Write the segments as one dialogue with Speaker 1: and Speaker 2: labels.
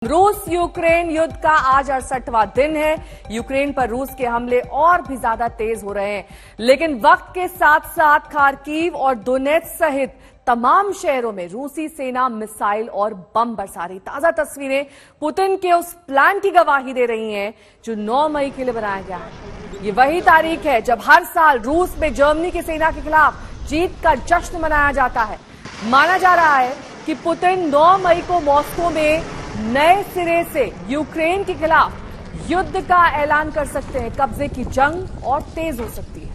Speaker 1: रूस यूक्रेन युद्ध का आज 68वां दिन है। यूक्रेन पर रूस के हमले और भी ज्यादा तेज हो रहे हैं, लेकिन वक्त के साथ साथ खार्किव और दोनेत्स्क सहित तमाम शहरों में रूसी सेना मिसाइल और बम बरसा रही। ताजा तस्वीरें पुतिन के उस प्लान की गवाही दे रही हैं जो 9 मई के लिए बनाया गया है। ये वही तारीख है जब हर साल रूस में जर्मनी की सेना के खिलाफ जीत का जश्न मनाया जाता है। माना जा रहा है कि पुतिन 9 मई को मॉस्को में नए सिरे से यूक्रेन के खिलाफ युद्ध का ऐलान कर सकते हैं। कब्जे की जंग और तेज हो सकती है।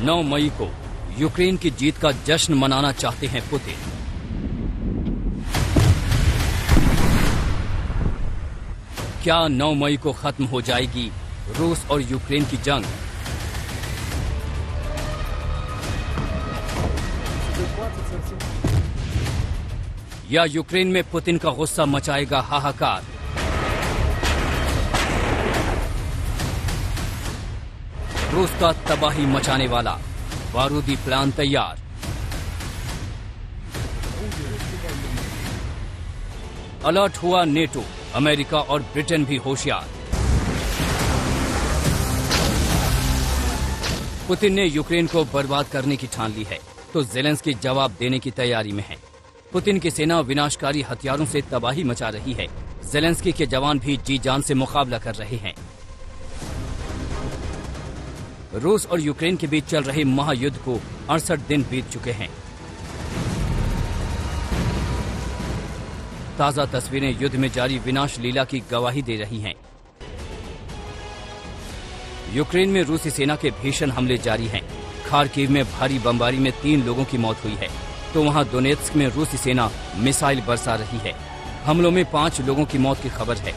Speaker 2: नौ मई को यूक्रेन की जीत का जश्न मनाना चाहते हैं पुतिन। क्या 9 मई को खत्म हो जाएगी रूस और यूक्रेन की जंग? या यूक्रेन में पुतिन का गुस्सा मचाएगा हाहाकार? रूस का तबाही मचाने वाला बारूदी प्लान तैयार। अलर्ट हुआ नेटो, अमेरिका और ब्रिटेन भी होशियार। पुतिन ने यूक्रेन को बर्बाद करने की ठान ली है तो ज़ेलेंस्की जवाब देने की तैयारी में है। पुतिन की सेना विनाशकारी हथियारों से तबाही मचा रही है। ज़ेलेंस्की के जवान भी जी जान से मुकाबला कर रहे हैं। रूस और यूक्रेन के बीच चल रहे महायुद्ध को 68 दिन बीत चुके हैं। ताजा तस्वीरें युद्ध में जारी विनाश लीला की गवाही दे रही हैं। यूक्रेन में रूसी सेना के भीषण हमले जारी हैं। खार्किव में भारी बमबारी में 3 लोगों की मौत हुई है, तो वहां दोनेत्स्क में रूसी सेना मिसाइल बरसा रही है। हमलों में 5 लोगों की मौत की खबर है।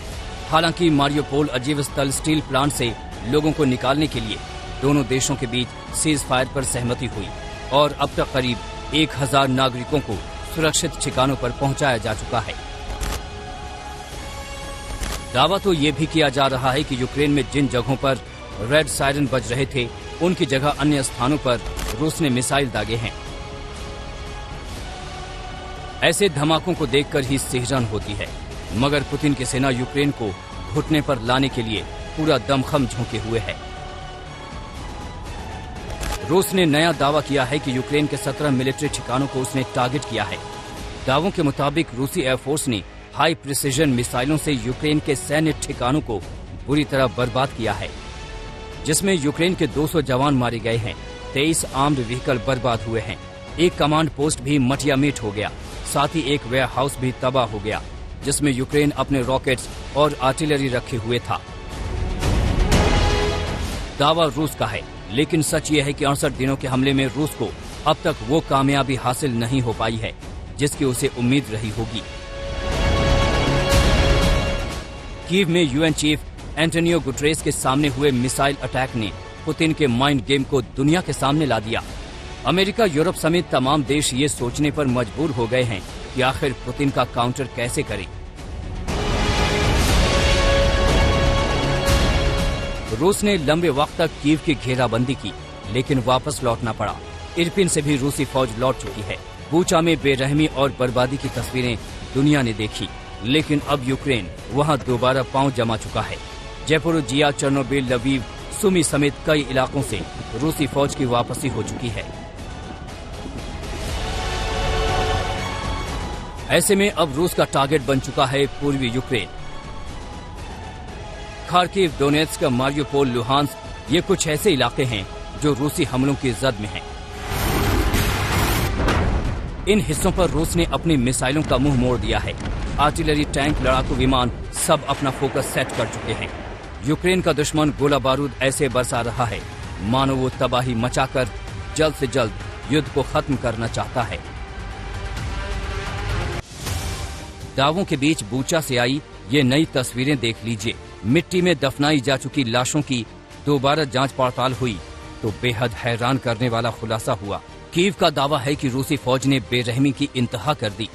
Speaker 2: हालांकि मारियोपोल अजीव स्थल स्टील प्लांट से लोगों को निकालने के लिए दोनों देशों के बीच सीज फायर पर सहमति हुई और अब तक करीब 1000 नागरिकों को सुरक्षित ठिकानों पर पहुंचाया जा चुका है। दावा तो ये भी किया जा रहा है कि यूक्रेन में जिन जगहों पर रेड सायरन बज रहे थे उनकी जगह अन्य स्थानों पर रूस ने मिसाइल दागे हैं। ऐसे धमाकों को देखकर ही सिहरन होती है, मगर पुतिन की सेना यूक्रेन को घुटने पर लाने के लिए पूरा दमखम झोंके हुए है। रूस ने नया दावा किया है कि यूक्रेन के 17 मिलिट्री ठिकानों को उसने टारगेट किया है। दावों के मुताबिक रूसी एयरफोर्स ने हाई प्रिसिजन मिसाइलों से यूक्रेन के सैन्य ठिकानों को बुरी तरह बर्बाद किया है, जिसमें यूक्रेन के 200 जवान मारे गए हैं। 23 आर्म्ड व्हीकल बर्बाद हुए हैं। एक कमांड पोस्ट भी मटियामेट हो गया। साथ ही एक वेयर हाउस भी तबाह हो गया, जिसमें यूक्रेन अपने रॉकेट्स और आर्टिलरी रखे हुए था। दावा रूस का है, लेकिन सच ये है कि 68 दिनों के हमले में रूस को अब तक वो कामयाबी हासिल नहीं हो पाई है जिसकी उसे उम्मीद रही होगी। कीव में यूएन चीफ एंटोनियो गुटरेस के सामने हुए मिसाइल अटैक ने पुतिन के माइंड गेम को दुनिया के सामने ला दिया। अमेरिका, यूरोप समेत तमाम देश ये सोचने पर मजबूर हो गए हैं कि आखिर पुतिन का काउंटर कैसे करें। रूस ने लंबे वक्त तक कीव की घेराबंदी की, लेकिन वापस लौटना पड़ा। इरपिन से भी रूसी फौज लौट चुकी है। बूचा में बेरहमी और बर्बादी की तस्वीरें दुनिया ने देखी, लेकिन अब यूक्रेन वहां दोबारा पांव जमा चुका है। ज़ेपोरोजिया, चेर्नोबिल, लवीव, सुमी समेत कई इलाकों से रूसी फौज की वापसी हो चुकी है। ऐसे में अब रूस का टारगेट बन चुका है पूर्वी Ukraine. Kharkiv, Donetsk, Mariupol, Luhansk ये कुछ ऐसे इलाके हैं जो रूसी हमलों की जद में हैं। इन हिस्सों पर रूस ने अपनी मिसाइलों का मुंह मोड़ दिया है। आर्टिलरी, टैंक, लड़ाकू विमान सब अपना फोकस सेट कर चुके हैं। यूक्रेन का दुश्मन गोला बारूद ऐसे बरसा रहा है मानो वो तबाही मचाकर जल्द से जल्द युद्ध को खत्म करना चाहता है। दावों के बीच बूचा से आई ये नई तस्वीरें देख लीजिए। मिट्टी में दफनाई जा चुकी लाशों की दोबारा जांच पड़ताल हुई तो बेहद हैरान करने वाला खुलासा हुआ। कीव का दावा है कि रूसी फौज ने बेरहमी की इंतहा कर दी।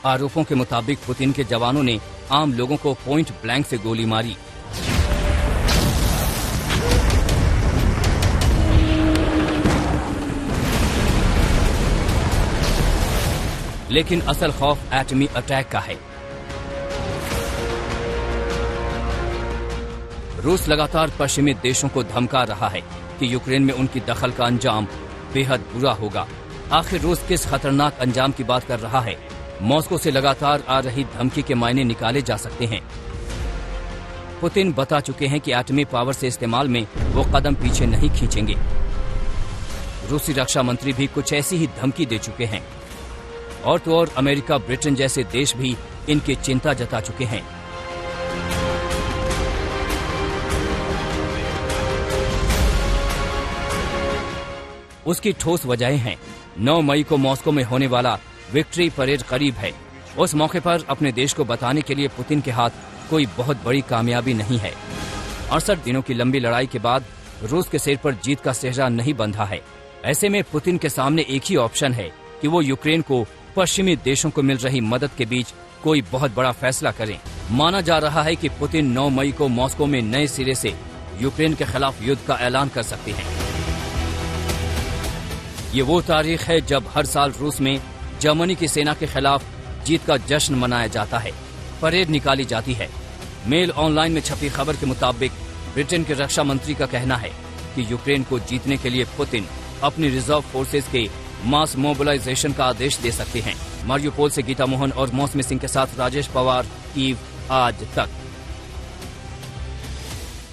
Speaker 2: आरोपों के मुताबिक पुतिन के जवानों ने आम लोगों को पॉइंट ब्लैंक से गोली मारी। लेकिन असल खौफ एटमी अटैक का है। रूस लगातार पश्चिमी देशों को धमका रहा है कि यूक्रेन में उनकी दखल का अंजाम बेहद बुरा होगा। आखिर रूस किस खतरनाक अंजाम की बात कर रहा है? मॉस्को से लगातार आ रही धमकी के मायने निकाले जा सकते हैं। पुतिन बता चुके हैं कि एटमी पावर से इस्तेमाल में वो कदम पीछे नहीं खींचेंगे। रूसी रक्षा मंत्री भी कुछ ऐसी ही धमकी दे चुके हैं। और तो और अमेरिका, ब्रिटेन जैसे देश भी इनकी चिंता जता चुके हैं। उसकी ठोस वजहें हैं। 9 मई को मॉस्को में होने वाला विक्ट्री परेड करीब है। उस मौके पर अपने देश को बताने के लिए पुतिन के हाथ कोई बहुत बड़ी कामयाबी नहीं है। 68 दिनों की लंबी लड़ाई के बाद रूस के सिर पर जीत का सेहरा नहीं बंधा है। ऐसे में पुतिन के सामने एक ही ऑप्शन है कि वो यूक्रेन को पश्चिमी देशों को मिल रही मदद के बीच कोई बहुत बड़ा फैसला करें। माना जा रहा है कि पुतिन 9 मई को मॉस्को में नए सिरे से यूक्रेन के खिलाफ युद्ध का ऐलान कर सकते हैं। ये वो तारीख है जब हर साल रूस में जर्मनी की सेना के खिलाफ जीत का जश्न मनाया जाता है, परेड निकाली जाती है। मेल ऑनलाइन में छपी खबर के मुताबिक ब्रिटेन के रक्षा मंत्री का कहना है कि यूक्रेन को जीतने के लिए पुतिन अपनी रिजर्व फोर्सेज के मास मोबिलाइजेशन का आदेश दे सकते हैं। मारियोपोल से गीता मोहन और मौसमी सिंह के साथ राजेश पवार, कीव आज तक।